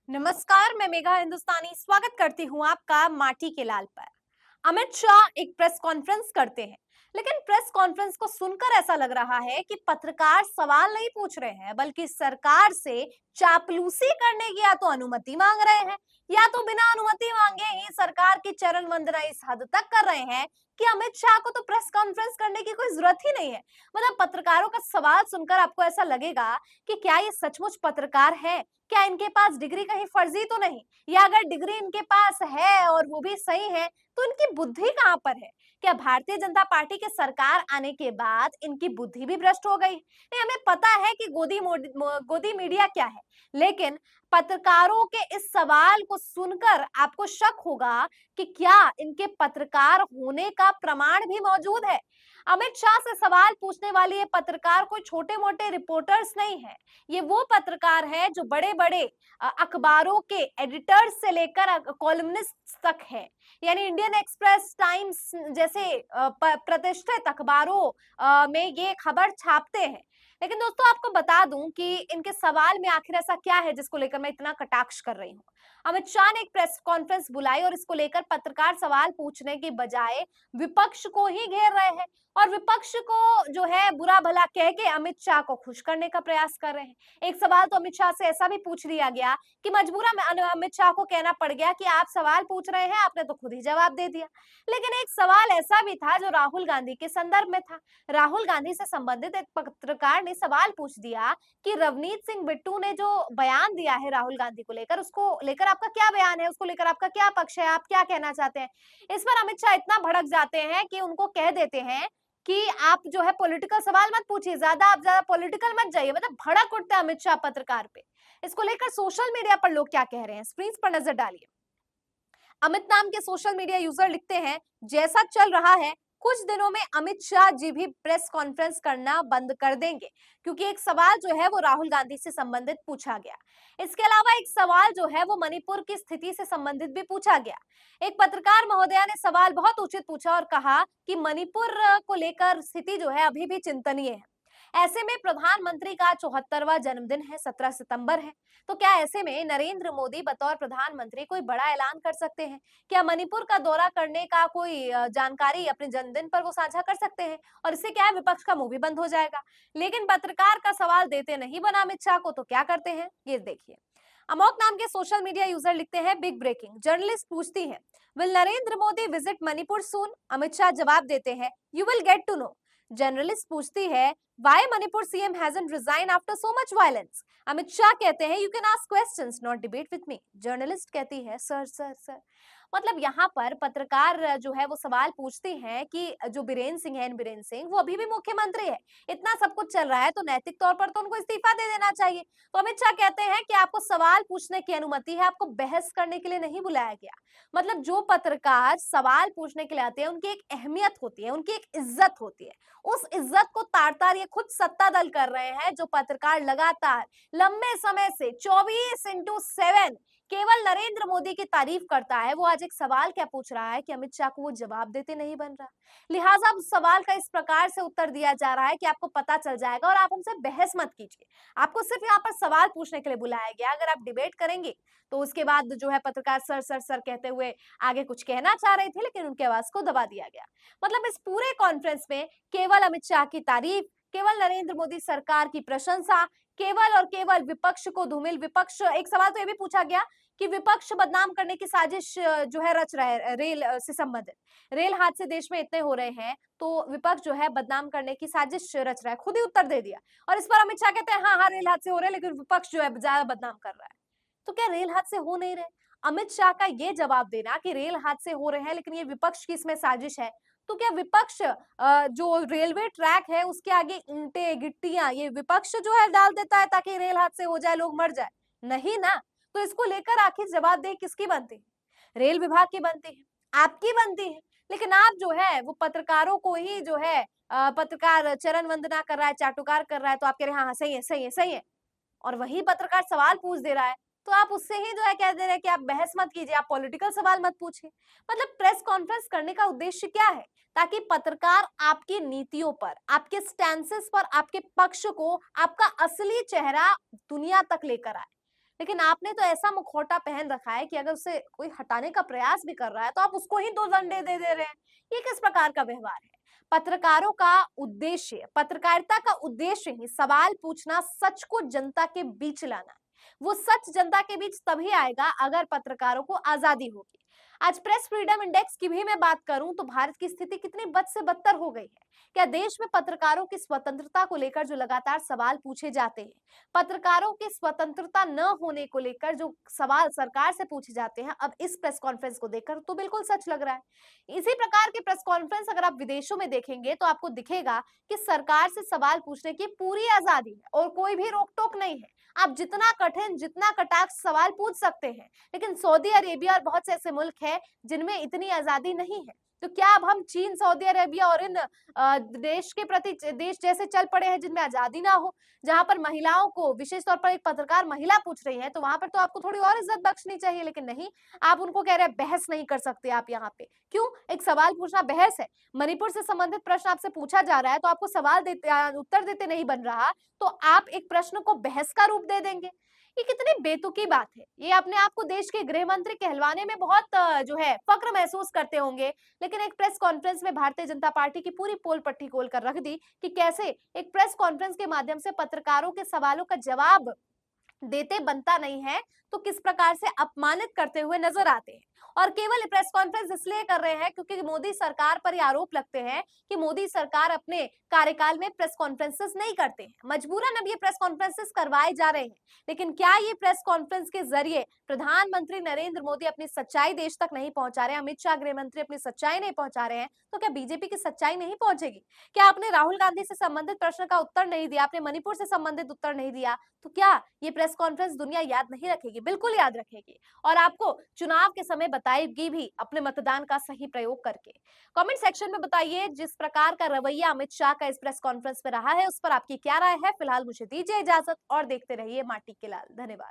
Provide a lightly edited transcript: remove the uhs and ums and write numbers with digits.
नमस्कार, मैं मेघा हिंदुस्तानी स्वागत करती हूँ आपका माटी के लाल पर। अमित शाह एक प्रेस कॉन्फ्रेंस करते हैं, लेकिन प्रेस कॉन्फ्रेंस को सुनकर ऐसा लग रहा है कि पत्रकार सवाल नहीं पूछ रहे हैं, बल्कि सरकार से चापलूसी करने की या तो अनुमति मांग रहे हैं, या तो बिना अनुमति मांगे ही सरकार की चरण वंदना इस हद तक कर रहे हैं कि अमित शाह को तो प्रेस कॉन्फ्रेंस करने की कोई जरूरत ही नहीं है। मतलब पत्रकारों का सवाल सुनकर आपको ऐसा लगेगा कि क्या ये सचमुच पत्रकार है? क्या इनके पास डिग्री कहीं फर्जी तो नहीं? या अगर डिग्री इनके पास है और वो भी सही है, तो इनकी बुद्धि कहाँ पर है? क्या भारतीय जनता पार्टी के सरकार आने के बाद इनकी बुद्धि भी भ्रष्ट हो गई? नहीं, हमें पता है कि गोदी मीडिया क्या है, लेकिन पत्रकारों के इस सवाल को सुनकर आपको शक होगा कि क्या इनके पत्रकार होने का प्रमाण भी मौजूद है। अमित शाह से सवाल पूछने वाले ये पत्रकार कोई छोटे-मोटे रिपोर्टर्स नहीं है। ये वो पत्रकार है जो बड़े-बड़े अखबारों के एडिटर्स से लेकर कॉलमनिस्ट तक है। यानी इंडियन एक्सप्रेस, टाइम्स जैसे प्रतिष्ठित अखबारों में ये खबर छापते हैं। लेकिन दोस्तों आपको बता दूं कि इनके सवाल में आखिर ऐसा क्या है जिसको लेकर मैं इतना कटाक्ष कर रही हूँ। अमित शाह ने एक प्रेस कॉन्फ्रेंस बुलाई और इसको लेकर पत्रकार सवाल पूछने की बजाय विपक्ष को ही घेर रहे हैं और विपक्ष को जो है बुरा भला कह के अमित शाह को खुश करने का प्रयास कर रहे हैं। एक सवाल तो अमित शाह से ऐसा भी पूछ लिया गया कि मजबूरन अमित शाह को कहना पड़ गया कि आप सवाल पूछ रहे हैं, आपने तो खुद ही जवाब दे दिया। लेकिन एक सवाल ऐसा भी था जो राहुल गांधी के संदर्भ में था। राहुल गांधी से संबंधित एक पत्रकार ने सवाल पूछ दिया कि रवनीत सिंह बिट्टू ने जो बयान दिया है राहुल गांधी को लेकर, उसको लेकर आपका क्या बयान है, उसको लेकर आपका क्या पक्ष है, आप क्या कहना चाहते हैं। इस पर अमित शाह इतना भड़क जाते हैं कि उनको कह देते हैं कि आप जो है पॉलिटिकल सवाल मत पूछिए, आप ज्यादा पॉलिटिकल मत जाइए। मतलब भड़क उठते हैं अमित शाह पत्रकार पे। इसको लेकर सोशल मीडिया पर लोग क्या कह रहे हैं, स्क्रीन पर नजर डालिए। अमित नाम के सोशल मीडिया यूजर लिखते हैं, जैसा चल रहा है कुछ दिनों में अमित शाह जी भी प्रेस कॉन्फ्रेंस करना बंद कर देंगे, क्योंकि एक सवाल जो है वो राहुल गांधी से संबंधित पूछा गया। इसके अलावा एक सवाल जो है वो मणिपुर की स्थिति से संबंधित भी पूछा गया। एक पत्रकार महोदया ने सवाल बहुत उचित पूछा और कहा कि मणिपुर को लेकर स्थिति जो है अभी भी चिंतनीय है। ऐसे में प्रधानमंत्री का 74वां जन्मदिन है, 17 सितंबर है। तो क्या ऐसे में नरेंद्र मोदी बतौर प्रधानमंत्री कोई बड़ा ऐलान कर सकते हैं? क्या मणिपुर का दौरा करने का कोई जानकारी अपने जन्मदिन पर वो साझा कर सकते हैं? और इससे क्या है, विपक्ष का मुंह भी बंद हो जाएगा। लेकिन पत्रकार का सवाल देते नहीं बना अमित शाह को, तो क्या करते हैं ये देखिए। अमोक नाम के सोशल मीडिया यूजर लिखते हैं, बिग ब्रेकिंग, जर्नलिस्ट पूछती है, will Narendra Modi visit Manipur soon? Amit Shah जवाब देते हैं, you will get to know. Journalist पूछती है, why Manipur CM hasn't resign after so much violence? Amit Shah कहते हैं, you can ask questions not debate with me. Journalist कहती है, सर सर सर। मतलब यहाँ पर पत्रकार जो है वो सवाल पूछती हैं कि जो बीरेन सिंह है, बीरेन सिंह, वो अभी भी मुख्यमंत्री है। इतना सब कुछ चल रहा है तो नैतिक तौर पर तो उनको इस्तीफा दे देना चाहिए। तो अमित शाह कहते हैं कि आपको सवाल पूछने की अनुमति है, आपको बहस करने के लिए नहीं बुलाया गया। मतलब जो पत्रकार सवाल पूछने के लिए आते हैं उनकी एक अहमियत होती है, उनकी एक इज्जत होती है। उस इज्जत को तार-तार ये खुद सत्ता दल कर रहे हैं, जो पत्रकार लगातार लंबे समय से 24/7 केवल नरेंद्र मोदी की तारीफ करता है। वो आज एक सवाल क्या पूछ रहा है कि अमित शाह को वो जवाब देते नहीं बन रहा। लिहाजा उस सवाल का इस प्रकार से उत्तर दिया जा रहा है कि आपको पता चल जाएगा और आप उनसे बहस मत कीजिए। आपको सिर्फ यहाँ पर सवाल पूछने के लिए बुलाया गया। अगर आप डिबेट करेंगे तो उसके बाद जो है पत्रकार सर सर सर कहते हुए आगे कुछ कहना चाह रहे थे, लेकिन उनकी आवाज को दबा दिया गया। मतलब इस पूरे कॉन्फ्रेंस में केवल अमित शाह की तारीफ, केवल नरेंद्र मोदी सरकार की प्रशंसा, केवल और केवल विपक्ष को धूमिल। विपक्ष, एक सवाल तो ये भी पूछा गया कि विपक्ष बदनाम करने की साजिश जो है रच रहा है रेल से संबंधित। रेल हादसे देश में इतने हो रहे हैं तो विपक्ष जो है बदनाम करने की साजिश रच रहा है, खुद ही उत्तर दे दिया। और इस पर अमित शाह कहते हैं, हाँ हाँ रेल हादसे हो रहे हैं, लेकिन विपक्ष जो है ज्यादा बदनाम कर रहा है। तो क्या रेल हादसे हो नहीं रहे? अमित शाह का ये जवाब देना कि रेल हादसे हो रहे हैं लेकिन ये विपक्ष की इसमें साजिश है, तो क्या विपक्ष जो रेलवे ट्रैक है उसके आगे ईंटें, गिट्टियां ये विपक्ष जो है डाल देता है ताकि रेल हादसे हो जाए, लोग मर जाए? नहीं ना। तो इसको लेकर आखिर जवाबदेही किसकी बनती है? रेल विभाग की बनती है, आपकी बनती है। लेकिन आप जो है वो पत्रकारों को ही जो है पत्रकार चरण वंदना कर रहा है, चाटुकार कर रहा है, तो आप कह रहे हैं हाँ हाँ सही है सही है सही है। और वही पत्रकार सवाल पूछ दे रहा है, तो आप उससे ही जो है कह दे रहे हैं कि आप बहस मत कीजिए, आप पॉलिटिकल सवाल मत पूछिए। मतलब प्रेस कॉन्फ्रेंस करने का उद्देश्य क्या है? ताकि पत्रकार आपकी नीतियों पर, आपके स्टैंसेस पर, आपके पक्ष को, आपका असली चेहरा दुनिया तक लेकर आए। लेकिन आपने तो ऐसा मुखौटा पहन रखा है कि अगर उसे कोई हटाने का प्रयास भी कर रहा है तो आप उसको ही 2 डंडे दे दे रहे हैं। ये किस प्रकार का व्यवहार है? पत्रकारों का उद्देश्य पत्रकारिता का उद्देश्य ही सवाल पूछना, सच को जनता के बीच लाना है। वो सच जनता के बीच तभी आएगा अगर पत्रकारों को आजादी होगी। आज प्रेस फ्रीडम इंडेक्स की भी मैं बात करूं तो भारत की स्थिति कितनी बद से बदतर हो गई है। क्या देश में पत्रकारों की स्वतंत्रता को लेकर जो लगातार सवाल पूछे जाते हैं, पत्रकारों की स्वतंत्रता न होने को लेकर जो सवाल सरकार से पूछे जाते हैं, अब इस प्रेस कॉन्फ्रेंस को देखकर तो बिल्कुल सच लग रहा है। इसी प्रकार के प्रेस कॉन्फ्रेंस अगर आप विदेशों में देखेंगे तो आपको दिखेगा कि सरकार से सवाल पूछने की पूरी आजादी है और कोई भी रोक टोक नहीं है। आप जितना कठिन, जितना कटाक्ष सवाल पूछ सकते हैं। लेकिन सऊदी अरेबिया और बहुत से ऐसे मुल्क हैं जिनमें इतनी आजादी नहीं है। तो क्या अब हम चीन, सऊदी अरेबिया और इन देश के प्रति देश जैसे चल पड़े हैं जिनमें आजादी ना हो, जहां पर महिलाओं को विशेष तौर पर एक पत्रकार महिला पूछ रही है तो वहां पर तो आपको थोड़ी और इज्जत बख्शनी चाहिए, लेकिन नहीं, आप उनको कह रहे हैं बहस नहीं कर सकते आप यहाँ पे। क्यों? एक सवाल पूछना बहस है। मणिपुर से संबंधित प्रश्न आपसे पूछा जा रहा है तो आपको सवाल देते उत्तर देते नहीं बन रहा, तो आप एक प्रश्न को बहस का रूप दे देंगे। ये कितनी बेतुकी बात है। ये अपने आप को देश के गृह मंत्री कहलवाने में बहुत जो है फक्र महसूस करते होंगे, लेकिन एक प्रेस कॉन्फ्रेंस में भारतीय जनता पार्टी की पूरी पोल पट्टी खोल कर रख दी कि कैसे एक प्रेस कॉन्फ्रेंस के माध्यम से पत्रकारों के सवालों का जवाब देते बनता नहीं है, तो किस प्रकार से अपमानित करते हुए नजर आते हैं। और केवल प्रेस कॉन्फ्रेंस इसलिए कर रहे हैं क्योंकि मोदी सरकार पर ये आरोप लगते हैं कि मोदी सरकार अपने कार्यकाल में प्रेस कॉन्फ्रेंसेस नहीं करते हैं, मजबूरन अब ये प्रेस कॉन्फ्रेंसेस करवाए जा रहे हैं। लेकिन क्या ये प्रेस कॉन्फ्रेंस के जरिए प्रधानमंत्री नरेंद्र मोदी अपनी सच्चाई देश तक नहीं पहुंचा रहे हैं, अमित शाह गृह मंत्री अपनी सच्चाई नहीं पहुंचा रहे हैं, तो क्या बीजेपी की सच्चाई नहीं पहुंचेगी? क्या आपने राहुल गांधी से संबंधित प्रश्न का उत्तर नहीं दिया, आपने मणिपुर से संबंधित उत्तर नहीं दिया, तो क्या ये प्रेस कॉन्फ्रेंस दुनिया याद नहीं रखेगी? बिल्कुल याद रखेगी और आपको चुनाव के समय बताएगी भी अपने मतदान का सही प्रयोग करके। कमेंट सेक्शन में बताइए जिस प्रकार का रवैया अमित शाह का इस प्रेस कॉन्फ्रेंस में रहा है उस पर आपकी क्या राय है। फिलहाल मुझे दीजिए इजाजत और देखते रहिए माटी के लाल। धन्यवाद।